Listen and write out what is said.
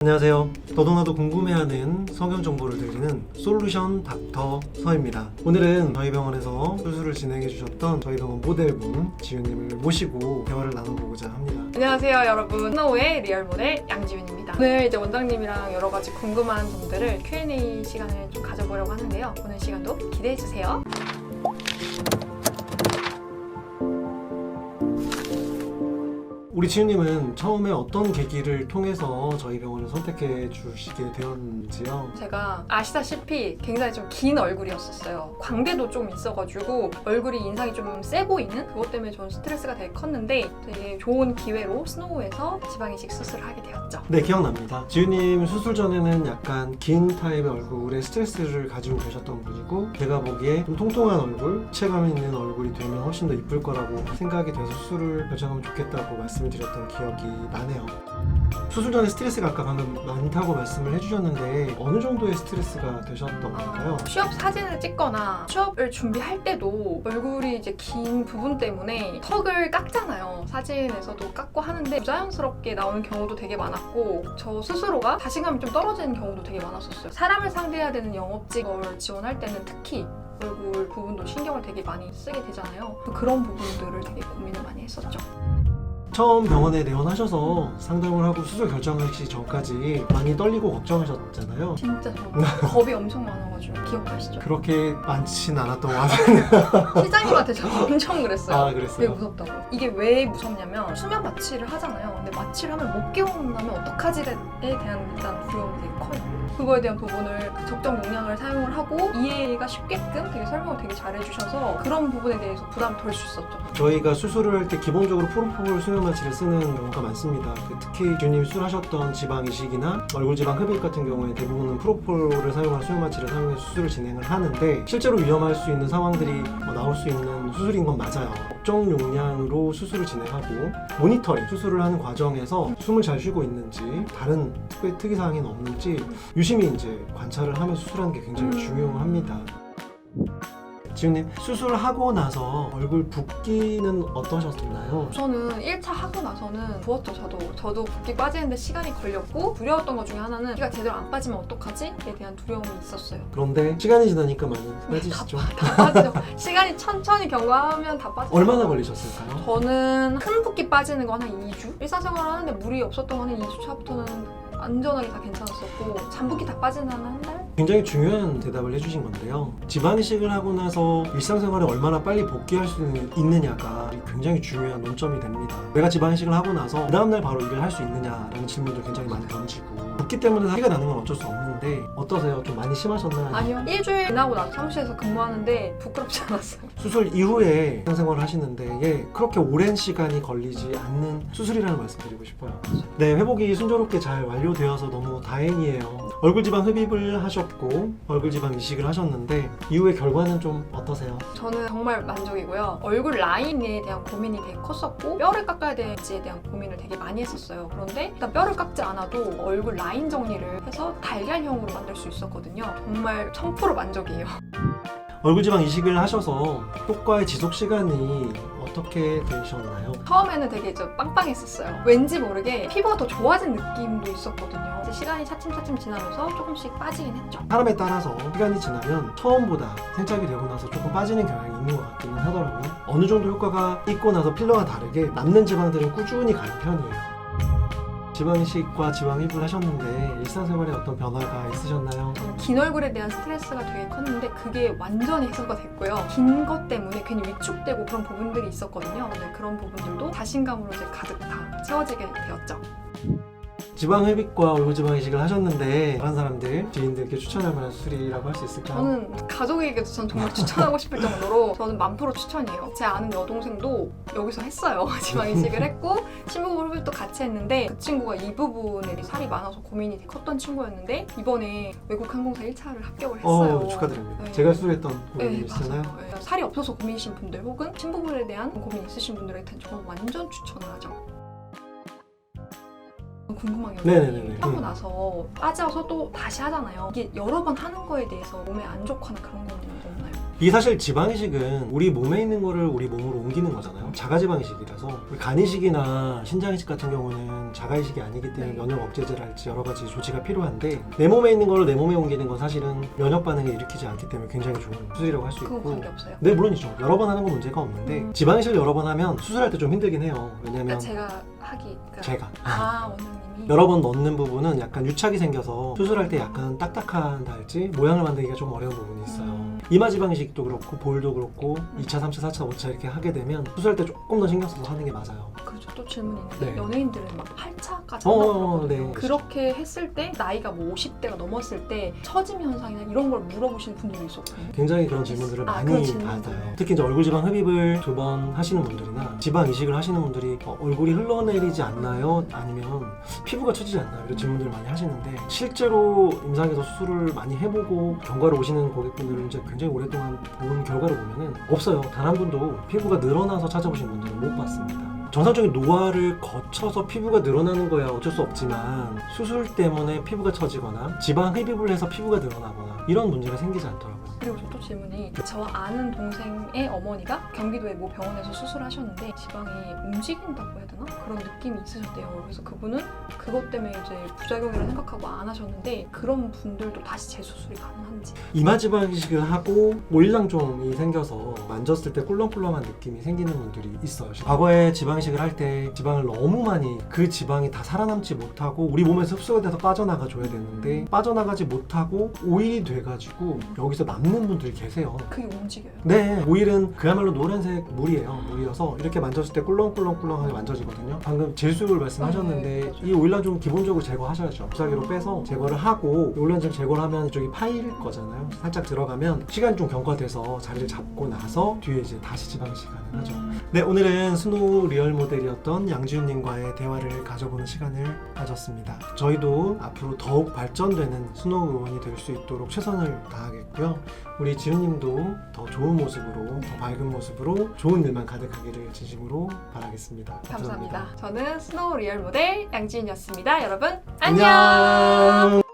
안녕하세요. 너도나도 궁금해하는 성형 정보를 드리는 솔루션 닥터 서입니다. 오늘은 저희 병원에서 수술을 진행해 주셨던 저희 병원 모델분 지윤님을 모시고 대화를 나눠보고자 합니다. 안녕하세요 여러분, 스노우의 리얼 모델 양지윤입니다. 오늘 이제 원장님이랑 여러 가지 궁금한 점들을 Q&A 시간을 좀 가져보려고 하는데요. 오늘 시간도 기대해 주세요. 우리 지윤님은 처음에 어떤 계기를 통해서 저희 병원을 선택해 주시게 되었는지요? 제가 아시다시피 굉장히 좀 긴 얼굴이었었어요. 광대도 좀 있어가지고 얼굴이 인상이 좀 세 보이는 그것 때문에 저는 스트레스가 되게 컸는데 되게 좋은 기회로 스노우에서 지방이식 수술을 하게 되었죠. 네, 기억납니다. 지윤님 수술 전에는 약간 긴 타입의 얼굴에 스트레스를 가지고 계셨던 분이고 제가 보기에 좀 통통한 얼굴, 체감 있는 얼굴이 되면 훨씬 더 이쁠 거라고 생각이 돼서 수술을 결정하면 좋겠다고 말씀드렸던 기억이 나네요. 수술 전에 스트레스가 아까 방금 많다고 말씀을 해주셨는데 어느 정도의 스트레스가 되셨던 걸까요? 취업 사진을 찍거나 취업을 준비할 때도 얼굴이 이제 긴 부분 때문에 턱을 깎잖아요. 사진에서도 깎고 하는데 부자연스럽게 나오는 경우도 되게 많았고 저 스스로가 자신감이 좀 떨어지는 경우도 되게 많았었어요. 사람을 상대해야 되는 영업직을 지원할 때는 특히 얼굴 부분도 신경을 되게 많이 쓰게 되잖아요. 그런 부분들을 되게 고민을 많이 했었죠. 처음 병원에 내원하셔서 상담을 하고 수술 결정하시기 전까지 많이 떨리고 걱정하셨잖아요. 진짜 저 겁이 엄청 많아가지고 기억하시죠? 그렇게 많진 않았던 것 같아요. 시장님한테 저 엄청 그랬어요. 아, 되게 그랬어요? 무섭다고. 이게 왜 무섭냐면 수면 마취를 하잖아요. 근데 마취를 하면 못 깨어난다면 어떡하지에 대한 일단 두려움이 되게 커요. 그거에 대한 부분을 적정 용량을 사용을 하고 이해가 쉽게끔 되게 설명을 되게 잘해주셔서 그런 부분에 대해서 부담을 덜 수 있었죠. 저희가 수술을 할 때 기본적으로 프로포폴 수면 마취를 쓰는 경우가 많습니다. 특히 주님 수술하셨던 지방 이식이나 얼굴 지방 흡입 같은 경우에 대부분은 프로포폴을 사용한 수면 마취를 사용해서 수술을 진행을 하는데 실제로 위험할 수 있는 상황들이 나올 수 있는 수술인 건 맞아요. 적정 용량으로 수술을 진행하고 모니터링, 수술을 하는 과정에서 숨을 잘 쉬고 있는지 다른 특별 특이사항이 없는지 유심히 이제 관찰을 하면서 수술하는 게 굉장히 중요합니다. 지훈님, 수술하고 나서 얼굴 붓기는 어떠셨나요? 저는 1차 하고 나서는 부었죠. 저도 붓기 빠지는데 시간이 걸렸고 두려웠던 것 중에 하나는 붓기가 제대로 안 빠지면 어떡하지? 에 대한 두려움이 있었어요. 그런데 시간이 지나니까 많이 빠지시죠? 다 빠지죠. 시간이 천천히 경과하면 다 빠지죠. 얼마나 걸리셨을까요? 저는 큰 붓기 빠지는 건 한 2주? 일상생활 하는데 물이 없었던 거는 2주 차부터는 안전하게 다 괜찮았었고 잔붓기 다 빠지는 한 달? 굉장히 중요한 대답을 해주신 건데요. 지방이식을 하고 나서 일상생활에 얼마나 빨리 복귀할 수 있느냐가 굉장히 중요한 논점이 됩니다. 내가 지방이식을 하고 나서 그 다음날 바로 일을 할 수 있느냐라는 질문도 굉장히 많이 던지고 붓기 때문에 피가 나는 건 어쩔 수 없는데 어떠세요? 좀 많이 심하셨나요? 아니요. 일주일 지나고 나서 사무실에서 근무하는데 부끄럽지 않았어요. 수술 이후에 일상생활을 하시는데 그렇게 오랜 시간이 걸리지 않는 수술이라는 말씀 드리고 싶어요. 네, 회복이 순조롭게 잘 완료되어서 너무 다행이에요. 얼굴 지방 흡입을 하셨고 얼굴 지방 이식을 하셨는데 이후의 결과는 좀 어떠세요? 저는 정말 만족이고요. 얼굴 라인에 대한 고민이 되게 컸었고 뼈를 깎아야 되는지에 대한 고민을 되게 많이 했었어요. 그런데 일단 뼈를 깎지 않아도 얼굴 라인 정리를 해서 달걀형으로 만들 수 있었거든요. 정말 1000% 만족이에요. 얼굴 지방 이식을 하셔서 효과의 지속 시간이 어떻게 되셨나요? 처음에는 되게 좀 빵빵했었어요. 왠지 모르게 피부가 더 좋아진 느낌도 있었거든요. 이제 시간이 차츰차츰 지나면서 조금씩 빠지긴 했죠. 사람에 따라서 시간이 지나면 처음보다 생착이 되고 나서 조금 빠지는 경향이 있는 것 같기는 하더라고요. 어느 정도 효과가 있고 나서 필러가 다르게 남는 지방들은 꾸준히 가는 편이에요. 지방이식과 지방흡입을 하셨는데 일상생활에 어떤 변화가 있으셨나요? 저는 긴 얼굴에 대한 스트레스가 되게 컸는데 그게 완전히 해소가 됐고요. 긴 것 때문에 괜히 위축되고 그런 부분들이 있었거든요. 근데 그런 부분들도 자신감으로 이제 가득 다 채워지게 되었죠. 지방흡입과 얼굴 지방이식을 하셨는데 다른 사람들, 지인들께 추천할 만한 수술이라고 할 수 있을까요? 저는 가족에게도 전 정말 추천하고 싶을 정도로 저는 1000% 추천이에요. 제 아는 여동생도 여기서 했어요. 지방이식을 했고 심부분 흡입도 같이 했는데 그 친구가 이 부분에 살이 많아서 고민이 되게 컸던 친구였는데 이번에 외국 항공사 1차를 합격을 했어요. 축하드립니다. 네. 제가 수술했던 네, 고객님이시잖아요. 맞아요. 네. 살이 없어서 고민이신 분들 혹은 심부분에 대한 고민 있으신 분들한테는 저는 완전 추천을 하죠. 궁금한 게 네네네네. 하고 나서 빠져서 또 다시 하잖아요. 이게 여러 번 하는 거에 대해서 몸에 안 좋거나 그런 건 없나요? 이게 사실 지방이식은 우리 몸에 있는 거를 우리 몸으로 옮기는 거잖아요. 자가지방이식이라서 우리 간이식이나 신장이식 같은 경우는 자가이식이 아니기 때문에 네. 면역 억제제랄지 여러 가지 조치가 필요한데 내 몸에 있는 거를 내 몸에 옮기는 건 사실은 면역 반응을 일으키지 않기 때문에 굉장히 좋은 수술이라고 할 수 그건 있고 관계없어요. 네 물론이죠. 여러 번 하는 건 문제가 없는데 지방이식을 여러 번 하면 수술할 때 좀 힘들긴 해요. 왜냐면 제가 하기 그러니까 제가 원장님이 여러 번 넣는 부분은 약간 유착이 생겨서 수술할 때 약간 딱딱하다 할지 모양을 만들기가 좀 어려운 부분이 있어요. 이마지방이식도 그렇고 볼도 그렇고 2차, 3차, 4차, 5차 이렇게 하게 되면 수술할 때 조금 더 신경 써서 하는 게 맞아요. 그렇죠. 또 질문이 있는데 네. 연예인들은 막 8차까지 어, 한다고 들었거든요. 네. 그렇게 했을 때 나이가 뭐 50대가 넘었을 때 처짐 현상이나 이런 걸 물어보시는 분들도 있었거든요. 굉장히 그런 질문들을 아, 많이 그런 질문들. 받아요. 특히 이제 얼굴 지방 흡입을 2번 하시는 분들이나 지방 이식을 하시는 분들이 얼굴이 흘러내리지 않나요? 아니면 피부가 처지지 않나요? 이런 질문들을 많이 하시는데 실제로 임상에서 수술을 많이 해보고 경과를 오시는 고객분들은 이제 굉장히 오랫동안 본 결과를 보면은 없어요. 단 한 분도 피부가 늘어나서 찾아보신 분들은 못 봤습니다. 정상적인 노화를 거쳐서 피부가 늘어나는 거야 어쩔 수 없지만 수술 때문에 피부가 처지거나 지방 흡입을 해서 피부가 늘어나거나 이런 문제가 생기지 않더라고요. 그리고 저 또 질문이 저와 아는 동생의 어머니가 경기도의 모 병원에서 수술하셨는데 지방이 움직인다고 해야 되나? 그런 느낌이 있으셨대요. 그래서 그분은 그것 때문에 이제 부작용이라 생각하고 안 하셨는데 그런 분들도 다시 재수술이 가능한지. 이마지방 이식을 하고 오일낭종이 생겨서 만졌을 때 꿀렁꿀렁한 느낌이 생기는 분들이 있어요. 과거에 지방 이식을 할 때 지방을 너무 많이 그 지방이 다 살아남지 못하고 우리 몸에서 흡수가 돼서 빠져나가 줘야 되는데 빠져나가지 못하고 오일이 돼가지고 여기서 남는 분들이 계세요. 그게 움직여요. 네, 오일은 그야말로 노란색 물이에요. 물이어서 이렇게 만졌을 때 꿀렁꿀렁꿀렁하게 만져지거든요. 방금 질소를 말씀하셨는데 네, 이 오일낭종 기본적으로 제거하셔야죠. 주사기로 빼서 제거를 하고 오일낭종 제거를 하면 이쪽이 파일 거잖아요. 살짝 들어가면 시간이 좀 경과돼서 자리를 잡고 나서 뒤에 이제 다시 지방이식 가능하죠. 네, 오늘은 스노우 리얼 모델이었던 양지훈님과의 대화를 가져보는 시간을 가졌습니다. 저희도 앞으로 더욱 발전되는 스노우 의원이 될 수 있도록 최선을 다하겠고요. 우리 지훈님도 더 좋은 모습으로, 더 밝은 모습으로 좋은 일만 가득하기를 진심으로 바라겠습니다. 감사합니다. 저는 스노우 리얼 모델 양지은이었습니다. 여러분 안녕.